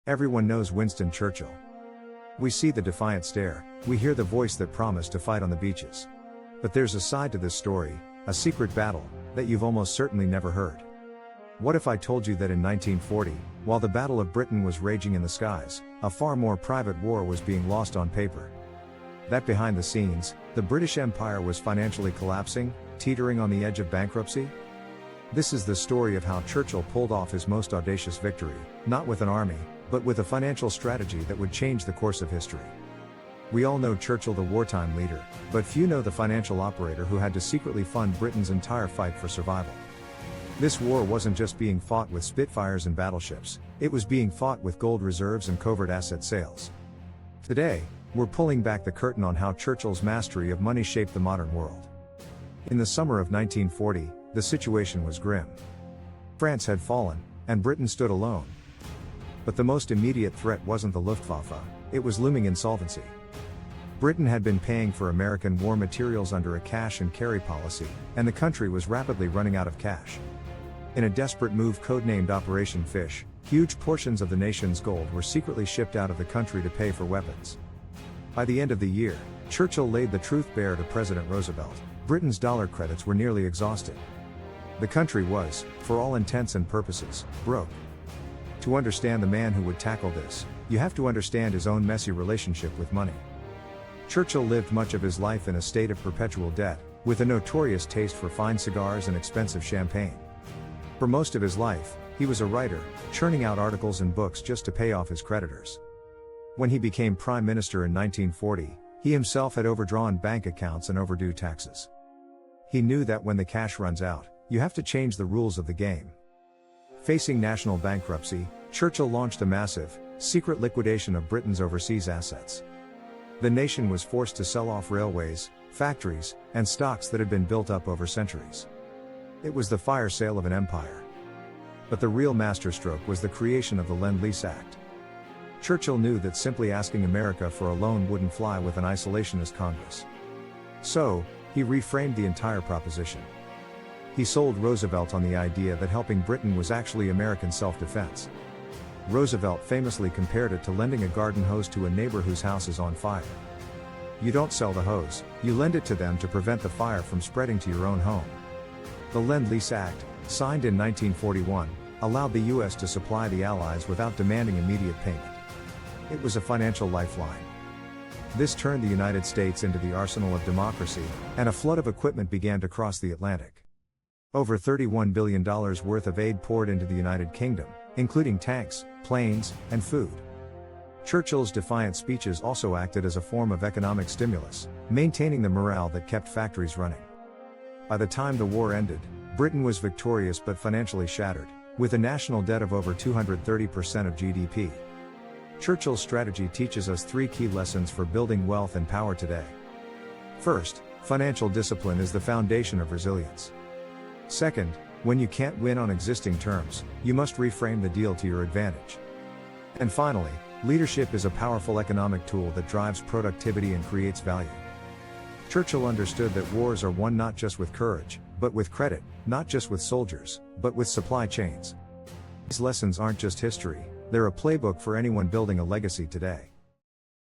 Everyone knows Winston Churchill. We see the defiant stare, we hear the voice that promised to fight on the beaches. But there's a side to this story, a secret battle, that you've almost certainly never heard. What if I told you that in 1940, while the Battle of Britain was raging in the skies, a far more private war was being lost on paper? That behind the scenes, the British Empire was financially collapsing, teetering on the edge of bankruptcy? This is the story of how Churchill pulled off his most audacious victory, not with an army, but with a financial strategy that would change the course of history. We all know Churchill, the wartime leader, but few know the financial operator who had to secretly fund Britain's entire fight for survival. This war wasn't just being fought with Spitfires and battleships, it was being fought with gold reserves and covert asset sales. Today, we're pulling back the curtain on how Churchill's mastery of money shaped the modern world. In the summer of 1940, the situation was grim. France had fallen, and Britain stood alone. But the most immediate threat wasn't the Luftwaffe, it was looming insolvency. Britain had been paying for American war materials under a cash and carry policy, and the country was rapidly running out of cash. In a desperate move codenamed Operation Fish, huge portions of the nation's gold were secretly shipped out of the country to pay for weapons. By the end of the year, Churchill laid the truth bare to President Roosevelt: Britain's dollar credits were nearly exhausted. The country was, for all intents and purposes, broke. To understand the man who would tackle this, you have to understand his own messy relationship with money. Churchill lived much of his life in a state of perpetual debt, with a notorious taste for fine cigars and expensive champagne. For most of his life, he was a writer, churning out articles and books just to pay off his creditors. When he became Prime Minister in 1940, he himself had overdrawn bank accounts and overdue taxes. He knew that when the cash runs out, you have to change the rules of the game. Facing national bankruptcy, Churchill launched a massive, secret liquidation of Britain's overseas assets. The nation was forced to sell off railways, factories, and stocks that had been built up over centuries. It was the fire sale of an empire. But the real masterstroke was the creation of the Lend-Lease Act. Churchill knew that simply asking America for a loan wouldn't fly with an isolationist Congress. So, he reframed the entire proposition. He sold Roosevelt on the idea that helping Britain was actually American self-defense. Roosevelt famously compared it to lending a garden hose to a neighbor whose house is on fire. You don't sell the hose, you lend it to them to prevent the fire from spreading to your own home. The Lend-Lease Act, signed in 1941, allowed the U.S. to supply the Allies without demanding immediate payment. It was a financial lifeline. This turned the United States into the arsenal of democracy, and a flood of equipment began to cross the Atlantic. Over $31 billion worth of aid poured into the United Kingdom, including tanks, planes, and food. Churchill's defiant speeches also acted as a form of economic stimulus, maintaining the morale that kept factories running. By the time the war ended, Britain was victorious but financially shattered, with a national debt of over 230% of GDP. Churchill's strategy teaches us three key lessons for building wealth and power today. First, financial discipline is the foundation of resilience. Second, when you can't win on existing terms, you must reframe the deal to your advantage. And finally, leadership is a powerful economic tool that drives productivity and creates value. Churchill understood that wars are won not just with courage, but with credit, not just with soldiers, but with supply chains. These lessons aren't just history, they're a playbook for anyone building a legacy today.